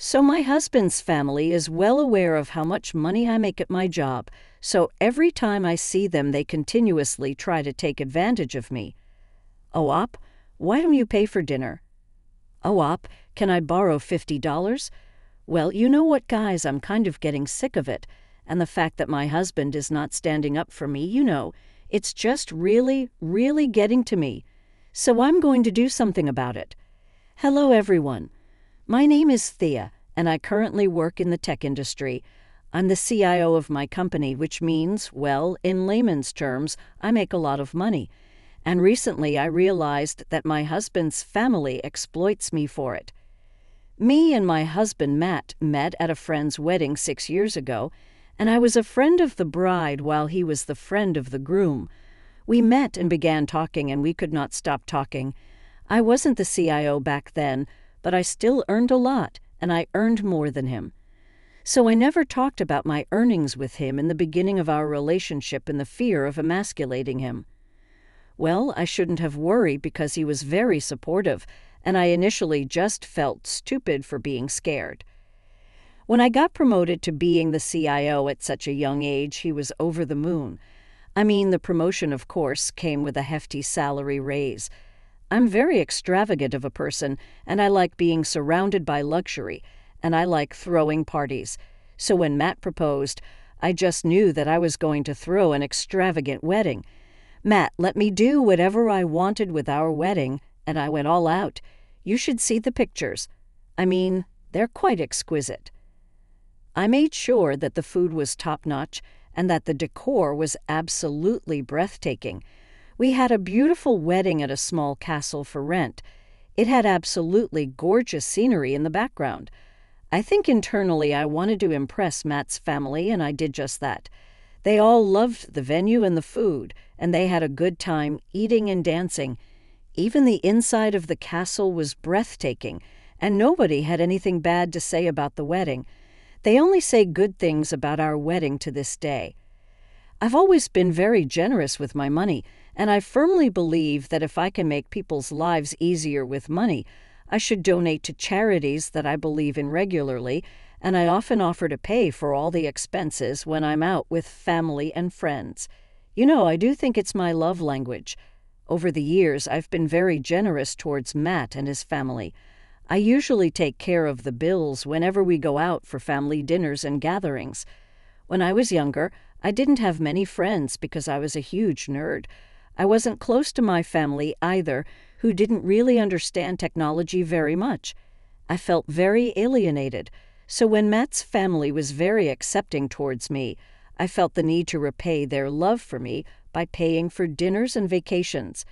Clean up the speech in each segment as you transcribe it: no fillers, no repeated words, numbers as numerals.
So my husband's family is well aware of how much money I make at my job, so every time I see them they continuously try to take advantage of me. "Oh, Op, why don't you pay for dinner?" "Oh, Op, can I borrow $50? Well, you know what, guys, I'm kind of getting sick of it, and the fact that my husband is not standing up for me, it's just really, really getting to me. So I'm going to do something about it. Hello, everyone. My name is Thea, and I currently work in the tech industry. I'm the CIO of my company, which means, well, in layman's terms, I make a lot of money. And recently I realized that my husband's family exploits me for it. Me and my husband Matt met at a friend's wedding 6 years ago, and I was a friend of the bride while he was the friend of the groom. We met and began talking, and we could not stop talking. I wasn't the CIO back then, but I still earned a lot, and I earned more than him. So I never talked about my earnings with him in the beginning of our relationship in the fear of emasculating him. Well, I shouldn't have worried because he was very supportive, and I initially just felt stupid for being scared. When I got promoted to being the CIO at such a young age, he was over the moon. I mean, the promotion, of course, came with a hefty salary raise. I'm very extravagant of a person, and I like being surrounded by luxury, and I like throwing parties. So when Matt proposed, I just knew that I was going to throw an extravagant wedding. Matt let me do whatever I wanted with our wedding, and I went all out. You should see the pictures. I mean, they're quite exquisite. I made sure that the food was top-notch and that the decor was absolutely breathtaking. We had a beautiful wedding at a small castle for rent. It had absolutely gorgeous scenery in the background. I think internally I wanted to impress Matt's family, and I did just that. They all loved the venue and the food, and they had a good time eating and dancing. Even the inside of the castle was breathtaking, and nobody had anything bad to say about the wedding. They only say good things about our wedding to this day. I've always been very generous with my money, and I firmly believe that if I can make people's lives easier with money, I should donate to charities that I believe in regularly, and I often offer to pay for all the expenses when I'm out with family and friends. I do think it's my love language. Over the years, I've been very generous towards Matt and his family. I usually take care of the bills whenever we go out for family dinners and gatherings. When I was younger, I didn't have many friends because I was a huge nerd. I wasn't close to my family either, who didn't really understand technology very much. I felt very alienated, so when Matt's family was very accepting towards me, I felt the need to repay their love for me by paying for dinners and vacations.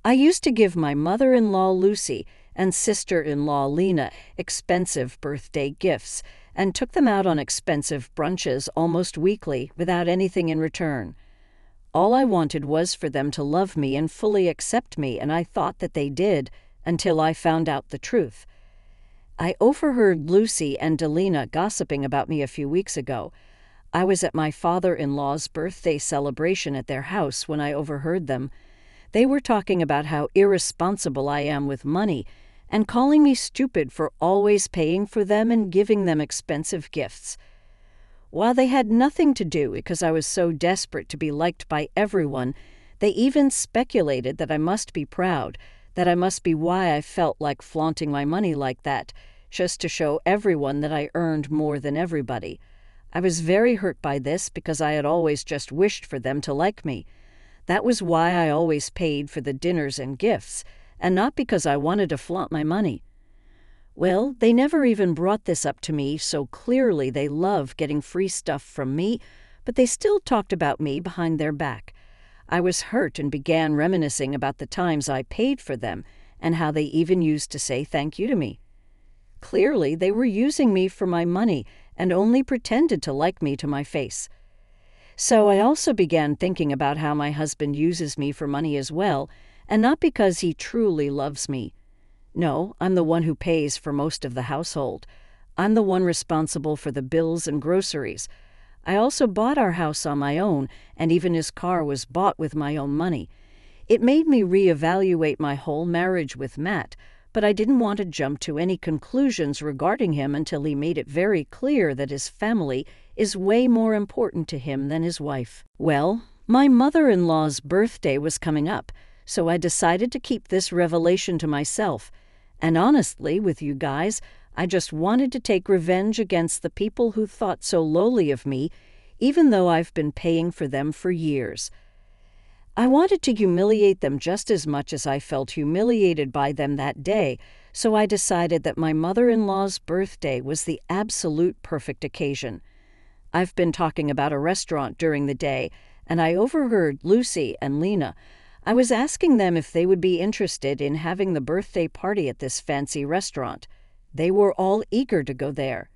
I used to give my mother-in-law Lucy and sister-in-law Lena expensive birthday gifts and took them out on expensive brunches almost weekly without anything in return. All I wanted was for them to love me and fully accept me, and I thought that they did until I found out the truth. I overheard Lucy and Delina gossiping about me a few weeks ago. I was at my father-in-law's birthday celebration at their house when I overheard them. They were talking about how irresponsible I am with money and calling me stupid for always paying for them and giving them expensive gifts. While they had nothing to do because I was so desperate to be liked by everyone, they even speculated that I must be proud, that I must be why I felt like flaunting my money like that, just to show everyone that I earned more than everybody. I was very hurt by this because I had always just wished for them to like me. That was why I always paid for the dinners and gifts, and not because I wanted to flaunt my money. Well, they never even brought this up to me, so clearly they love getting free stuff from me, but they still talked about me behind their back. I was hurt and began reminiscing about the times I paid for them and how they even used to say thank you to me. Clearly, they were using me for my money and only pretended to like me to my face. So I also began thinking about how my husband uses me for money as well, and not because he truly loves me. No, I'm the one who pays for most of the household. I'm the one responsible for the bills and groceries. I also bought our house on my own, and even his car was bought with my own money. It made me reevaluate my whole marriage with Matt, but I didn't want to jump to any conclusions regarding him until he made it very clear that his family is way more important to him than his wife. Well, my mother-in-law's birthday was coming up, so I decided to keep this revelation to myself. And honestly, with you guys, I just wanted to take revenge against the people who thought so lowly of me, even though I've been paying for them for years. I wanted to humiliate them just as much as I felt humiliated by them that day, so I decided that my mother-in-law's birthday was the absolute perfect occasion. I've been talking about a restaurant during the day, and I overheard Lucy and Lena. I was asking them if they would be interested in having the birthday party at this fancy restaurant. They were all eager to go there.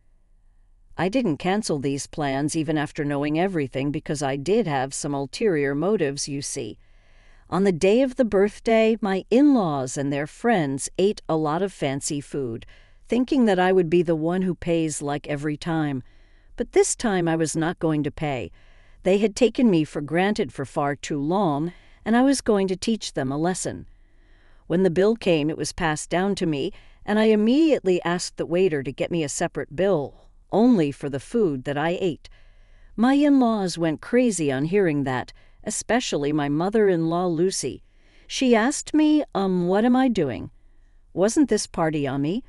I didn't cancel these plans even after knowing everything because I did have some ulterior motives, you see. On the day of the birthday, my in-laws and their friends ate a lot of fancy food, thinking that I would be the one who pays like every time. But this time I was not going to pay. They had taken me for granted for far too long, and I was going to teach them a lesson. When the bill came, it was passed down to me, and I immediately asked the waiter to get me a separate bill, only for the food that I ate. My in-laws went crazy on hearing that, especially my mother-in-law Lucy. She asked me, what am I doing? Wasn't this party on me?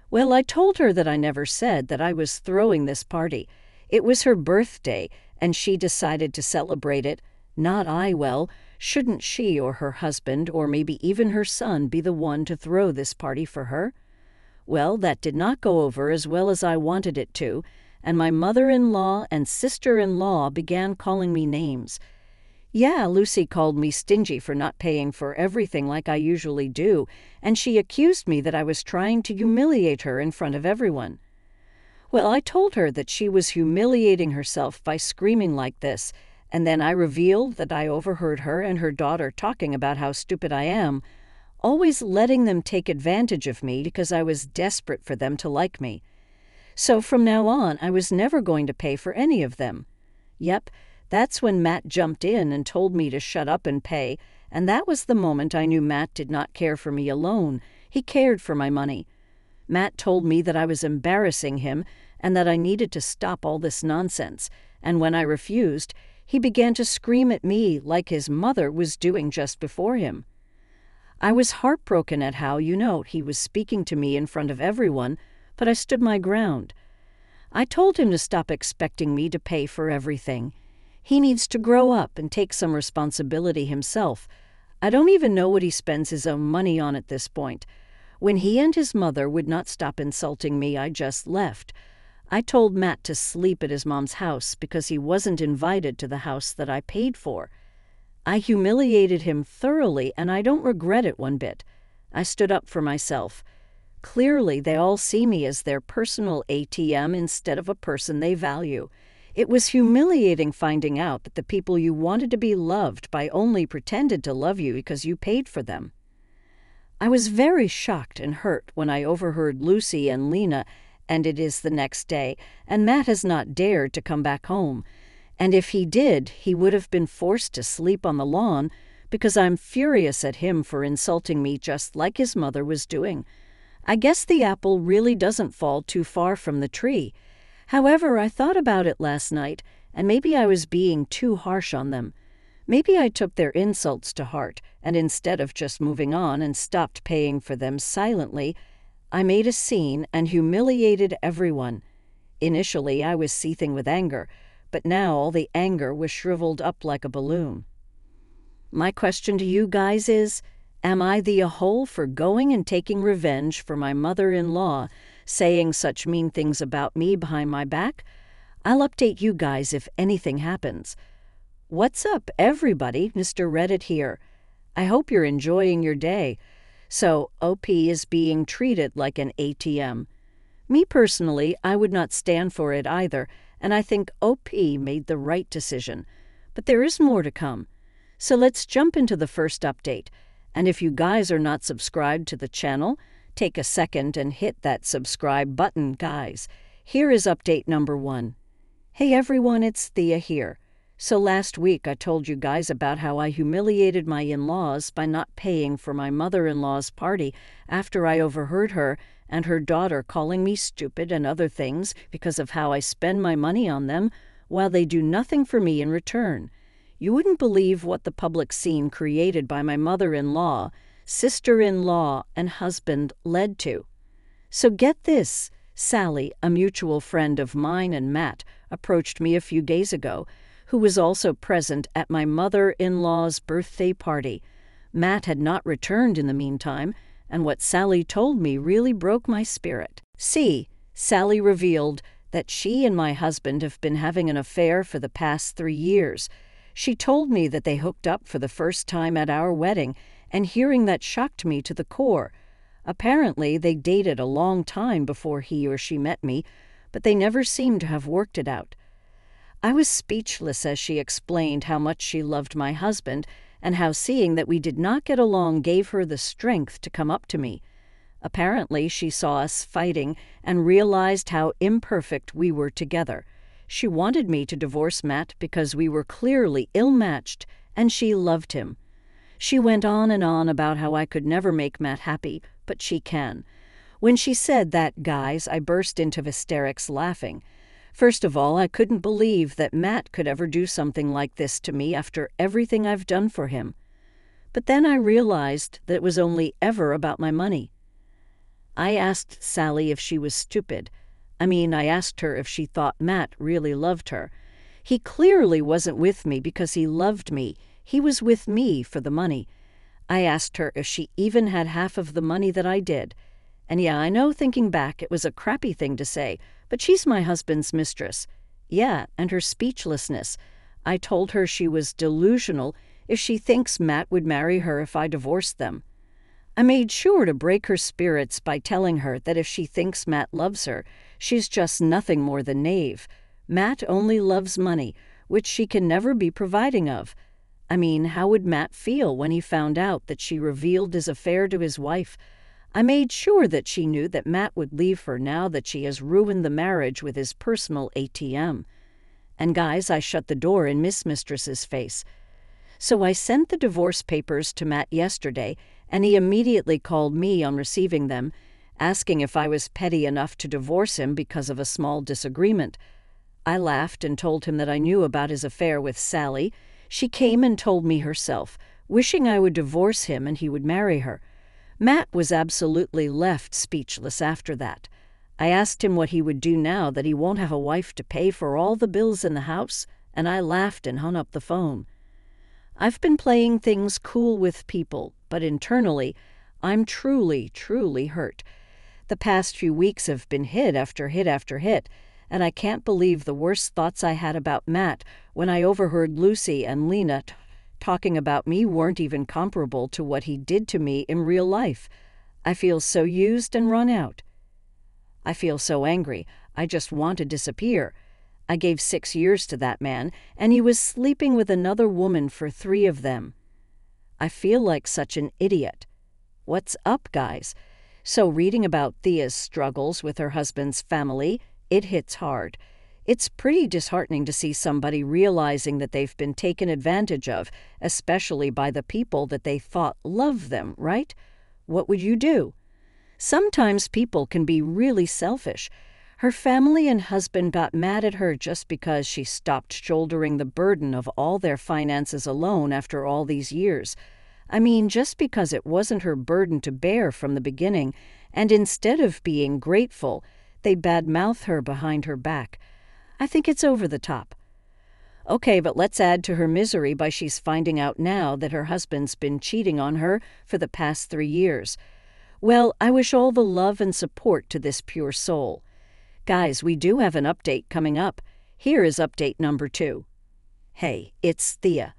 Well, I told her that I never said that I was throwing this party. It was her birthday, and she decided to celebrate it. Not I. Well, shouldn't she or her husband, or maybe even her son, be the one to throw this party for her? Well, that did not go over as well as I wanted it to, and my mother-in-law and sister-in-law began calling me names. Yeah, Lucy called me stingy for not paying for everything like I usually do, and she accused me that I was trying to humiliate her in front of everyone. Well, I told her that she was humiliating herself by screaming like this, and then I revealed that I overheard her and her daughter talking about how stupid I am, always letting them take advantage of me because I was desperate for them to like me. So from now on, I was never going to pay for any of them. Yep, that's when Matt jumped in and told me to shut up and pay, and that was the moment I knew Matt did not care for me alone. He cared for my money. Matt told me that I was embarrassing him and that I needed to stop all this nonsense, and when I refused, he began to scream at me like his mother was doing just before him. I was heartbroken at how, he was speaking to me in front of everyone, but I stood my ground. I told him to stop expecting me to pay for everything. He needs to grow up and take some responsibility himself. I don't even know what he spends his own money on at this point. When he and his mother would not stop insulting me, I just left. I told Matt to sleep at his mom's house because he wasn't invited to the house that I paid for. I humiliated him thoroughly, and I don't regret it one bit. I stood up for myself. Clearly, they all see me as their personal ATM instead of a person they value. It was humiliating finding out that the people you wanted to be loved by only pretended to love you because you paid for them. I was very shocked and hurt when I overheard Lucy and Lena, and it is the next day, and Matt has not dared to come back home. And if he did, he would have been forced to sleep on the lawn because I'm furious at him for insulting me just like his mother was doing. I guess the apple really doesn't fall too far from the tree. However, I thought about it last night, and maybe I was being too harsh on them. Maybe I took their insults to heart, and instead of just moving on and stopped paying for them silently, I made a scene and humiliated everyone. Initially, I was seething with anger, but now all the anger was shriveled up like a balloon. My question to you guys is, am I the a-hole for going and taking revenge for my mother-in-law, saying such mean things about me behind my back? I'll update you guys if anything happens. What's up, everybody? Mr. Reddit here. I hope you're enjoying your day. So, OP is being treated like an ATM. Me personally, I would not stand for it either, and I think OP made the right decision. But there is more to come. So let's jump into the first update. And if you guys are not subscribed to the channel, take a second and hit that subscribe button, guys. Here is update number 1. Hey everyone, it's Thea here. So last week I told you guys about how I humiliated my in-laws by not paying for my mother-in-law's party after I overheard her and her daughter calling me stupid and other things because of how I spend my money on them while they do nothing for me in return. You wouldn't believe what the public scene created by my mother-in-law, sister-in-law, and husband led to. So get this. Sally, a mutual friend of mine and Matt, approached me a few days ago, who was also present at my mother-in-law's birthday party. Matt had not returned in the meantime, and what Sally told me really broke my spirit. See, Sally revealed that she and my husband have been having an affair for the past 3 years. She told me that they hooked up for the first time at our wedding, and hearing that shocked me to the core. Apparently, they dated a long time before he or she met me, but they never seemed to have worked it out. I was speechless as she explained how much she loved my husband and how seeing that we did not get along gave her the strength to come up to me. Apparently, she saw us fighting and realized how imperfect we were together. She wanted me to divorce Matt because we were clearly ill-matched, and she loved him. She went on and on about how I could never make Matt happy, but she can. When she said that, guys, I burst into hysterics laughing. First of all, I couldn't believe that Matt could ever do something like this to me after everything I've done for him. But then I realized that it was only ever about my money. I asked Sally if she was stupid. I asked her if she thought Matt really loved her. He clearly wasn't with me because he loved me. He was with me for the money. I asked her if she even had half of the money that I did. And yeah, I know thinking back it was a crappy thing to say, but she's my husband's mistress. Yeah, and her speechlessness. I told her she was delusional if she thinks Matt would marry her if I divorced them. I made sure to break her spirits by telling her that if she thinks Matt loves her, she's just nothing more than naive. Matt only loves money, which she can never be providing of. How would Matt feel when he found out that she revealed his affair to his wife? I made sure that she knew that Matt would leave her now that she has ruined the marriage with his personal ATM. And guys, I shut the door in Miss Mistress's face. So I sent the divorce papers to Matt yesterday, and he immediately called me on receiving them, asking if I was petty enough to divorce him because of a small disagreement. I laughed and told him that I knew about his affair with Sally. She came and told me herself, wishing I would divorce him and he would marry her. Matt was absolutely left speechless after that. I asked him what he would do now that he won't have a wife to pay for all the bills in the house, and I laughed and hung up the phone. I've been playing things cool with people, but internally, I'm truly, truly hurt. The past few weeks have been hit after hit after hit, and I can't believe the worst thoughts I had about Matt when I overheard Lucy and Lena talking about me weren't even comparable to what he did to me in real life. I feel so used and run out. I feel so angry. I just want to disappear. I gave 6 years to that man, and he was sleeping with another woman for 3 of them. I feel like such an idiot. What's up, guys? So reading about Thea's struggles with her husband's family, it hits hard. It's pretty disheartening to see somebody realizing that they've been taken advantage of, especially by the people that they thought loved them, right? What would you do? Sometimes people can be really selfish. Her family and husband got mad at her just because she stopped shouldering the burden of all their finances alone after all these years. Just because it wasn't her burden to bear from the beginning, and instead of being grateful, they badmouth her behind her back. I think it's over the top. Okay, but let's add to her misery by she's finding out now that her husband's been cheating on her for the past 3 years. Well, I wish all the love and support to this pure soul. Guys, we do have an update coming up. Here is update number 2. Hey, it's Thea.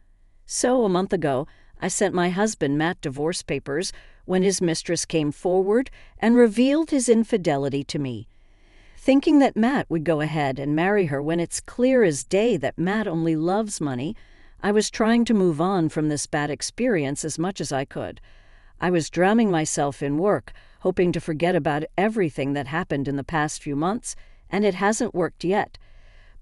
So, a month ago, I sent my husband Matt divorce papers when his mistress came forward and revealed his infidelity to me. Thinking that Matt would go ahead and marry her when it's clear as day that Matt only loves money, I was trying to move on from this bad experience as much as I could. I was drowning myself in work, hoping to forget about everything that happened in the past few months, and it hasn't worked yet.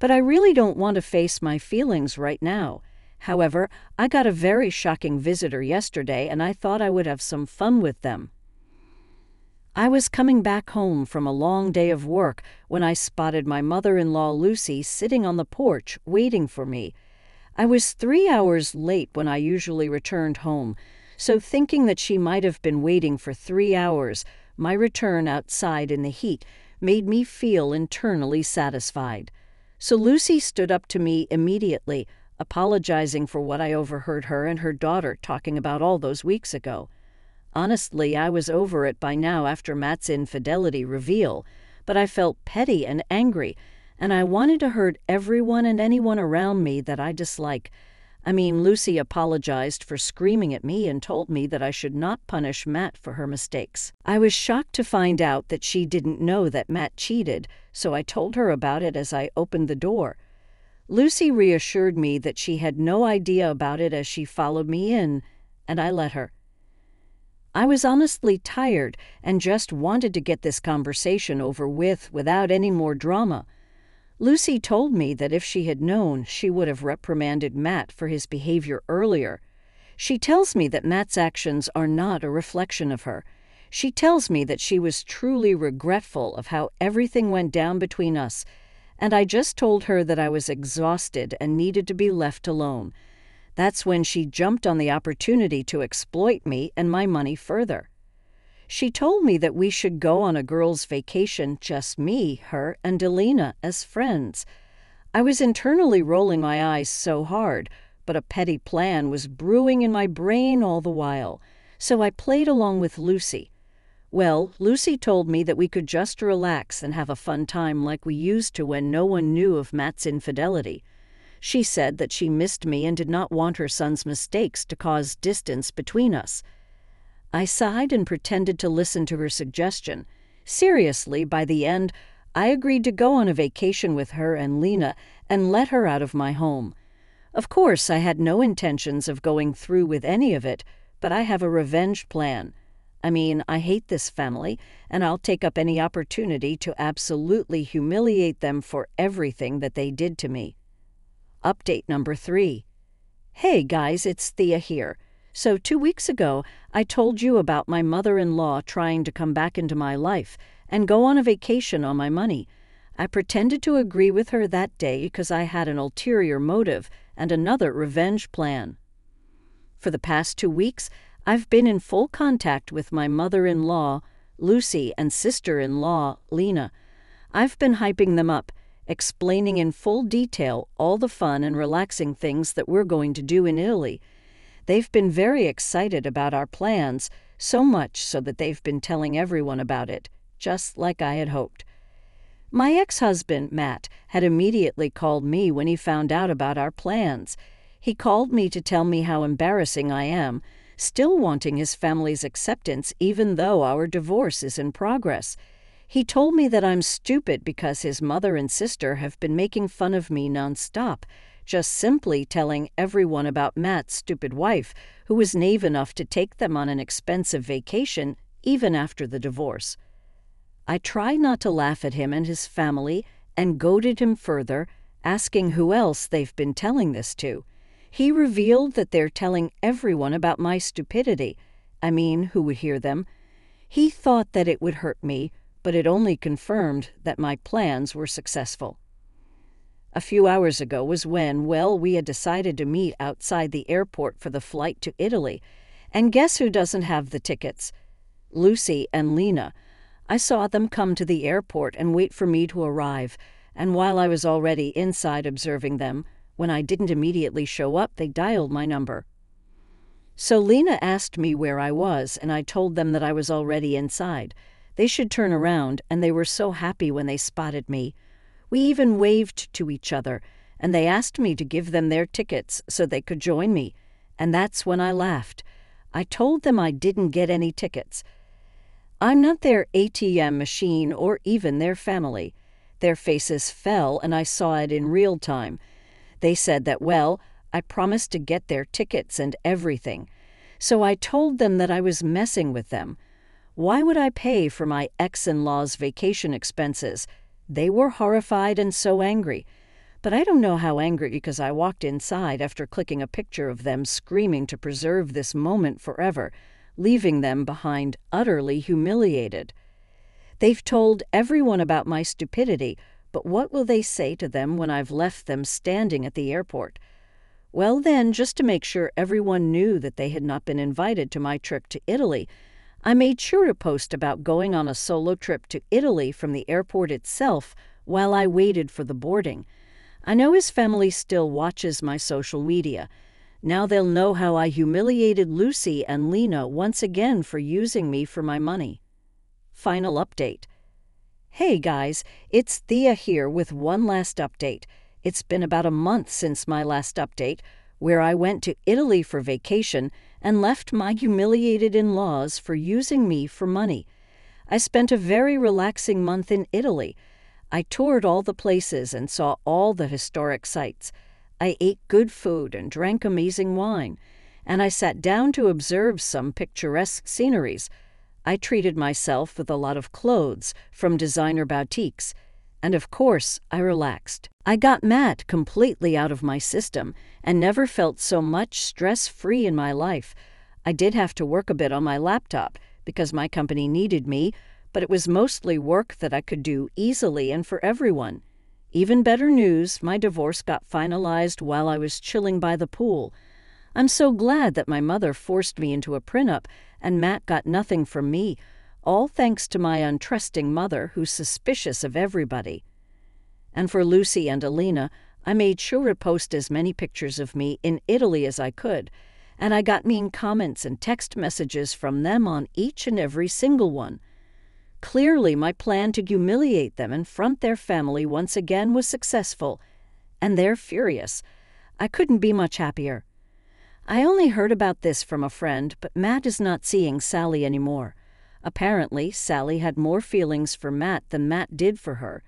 but I really don't want to face my feelings right now. However, I got a very shocking visitor yesterday and I thought I would have some fun with them. I was coming back home from a long day of work when I spotted my mother-in-law Lucy sitting on the porch waiting for me. I was 3 hours late when I usually returned home, so thinking that she might have been waiting for 3 hours, my return outside in the heat made me feel internally satisfied. So Lucy stood up to me immediately, apologizing for what I overheard her and her daughter talking about all those weeks ago. Honestly, I was over it by now after Matt's infidelity reveal, but I felt petty and angry, and I wanted to hurt everyone and anyone around me that I dislike. Lucy apologized for screaming at me and told me that I should not punish Matt for her mistakes. I was shocked to find out that she didn't know that Matt cheated, so I told her about it as I opened the door. Lucy reassured me that she had no idea about it as she followed me in, and I let her. I was honestly tired and just wanted to get this conversation over with without any more drama. Lucy told me that if she had known, she would have reprimanded Matt for his behavior earlier. She tells me that Matt's actions are not a reflection of her. She tells me that she was truly regretful of how everything went down between us, and I just told her that I was exhausted and needed to be left alone. That's when she jumped on the opportunity to exploit me and my money further. She told me that we should go on a girls' vacation, just me, her, and Delina as friends. I was internally rolling my eyes so hard, but a petty plan was brewing in my brain all the while, so I played along with Lucy. Well, Lucy told me that we could just relax and have a fun time like we used to when no one knew of Matt's infidelity. She said that she missed me and did not want her son's mistakes to cause distance between us. I sighed and pretended to listen to her suggestion. Seriously, by the end, I agreed to go on a vacation with her and Lena and let her out of my home. Of course, I had no intentions of going through with any of it, but I have a revenge plan. I hate this family, and I'll take up any opportunity to absolutely humiliate them for everything that they did to me. Update number 3. Hey guys, it's Thea here. So 2 weeks ago, I told you about my mother-in-law trying to come back into my life and go on a vacation on my money. I pretended to agree with her that day because I had an ulterior motive and another revenge plan. For the past 2 weeks, I've been in full contact with my mother-in-law, Lucy, and sister-in-law, Lena. I've been hyping them up, explaining in full detail all the fun and relaxing things that we're going to do in Italy. They've been very excited about our plans, so much so that they've been telling everyone about it, just like I had hoped. My ex-husband, Matt, had immediately called me when he found out about our plans. He called me to tell me how embarrassing I am, still wanting his family's acceptance even though our divorce is in progress. He told me that I'm stupid because his mother and sister have been making fun of me nonstop, just simply telling everyone about Matt's stupid wife, who was naive enough to take them on an expensive vacation even after the divorce. I tried not to laugh at him and his family and goaded him further, asking who else they've been telling this to. He revealed that they're telling everyone about my stupidity. Who would hear them? He thought that it would hurt me, but it only confirmed that my plans were successful. A few hours ago was when, we had decided to meet outside the airport for the flight to Italy. And guess who doesn't have the tickets? Lucy and Lena. I saw them come to the airport and wait for me to arrive, and while I was already inside observing them, when I didn't immediately show up, they dialed my number. So Lena asked me where I was, and I told them that I was already inside. They should turn around, and they were so happy when they spotted me. We even waved to each other, and they asked me to give them their tickets so they could join me, and that's when I laughed. I told them I didn't get any tickets. I'm not their ATM machine or even their family. Their faces fell, and I saw it in real time. They said that, I promised to get their tickets and everything. So I told them that I was messing with them. Why would I pay for my ex-in-law's vacation expenses? They were horrified and so angry. But I don't know how angry because I walked inside after clicking a picture of them screaming to preserve this moment forever, leaving them behind utterly humiliated. They've told everyone about my stupidity, but what will they say to them when I've left them standing at the airport? Well then, just to make sure everyone knew that they had not been invited to my trip to Italy, I made sure to post about going on a solo trip to Italy from the airport itself while I waited for the boarding. I know his family still watches my social media. Now they'll know how I humiliated Lucy and Lena once again for using me for my money. Final update. Hey guys, it's Thea here with one last update. It's been about a month since my last update, where I went to Italy for vacation and left my humiliated in-laws for using me for money. I spent a very relaxing month in Italy. I toured all the places and saw all the historic sites. I ate good food and drank amazing wine, and I sat down to observe some picturesque sceneries. I treated myself with a lot of clothes from designer boutiques, and of course, I relaxed. I got Matt completely out of my system and never felt so much stress-free in my life. I did have to work a bit on my laptop because my company needed me, but it was mostly work that I could do easily and for everyone. Even better news, my divorce got finalized while I was chilling by the pool. I'm so glad that my mother forced me into a prenup and Matt got nothing from me, all thanks to my untrusting mother who's suspicious of everybody. And for Lucy and Alina, I made sure to post as many pictures of me in Italy as I could, and I got mean comments and text messages from them on each and every single one. Clearly, my plan to humiliate them and front their family once again was successful, and they're furious. I couldn't be much happier. I only heard about this from a friend, but Matt is not seeing Sally anymore. Apparently, Sally had more feelings for Matt than Matt did for her.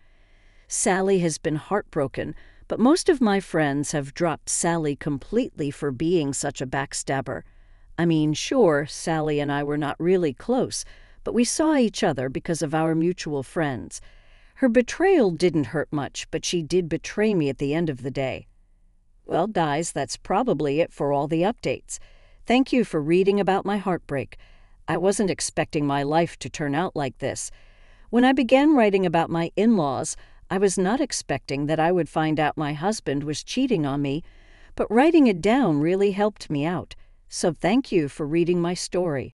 Sally has been heartbroken, but most of my friends have dropped Sally completely for being such a backstabber. I mean, sure, Sally and I were not really close, but we saw each other because of our mutual friends. Her betrayal didn't hurt much, but she did betray me at the end of the day. Well, guys, that's probably it for all the updates. Thank you for reading about my heartbreak. I wasn't expecting my life to turn out like this. When I began writing about my in-laws, I was not expecting that I would find out my husband was cheating on me, but writing it down really helped me out. So thank you for reading my story.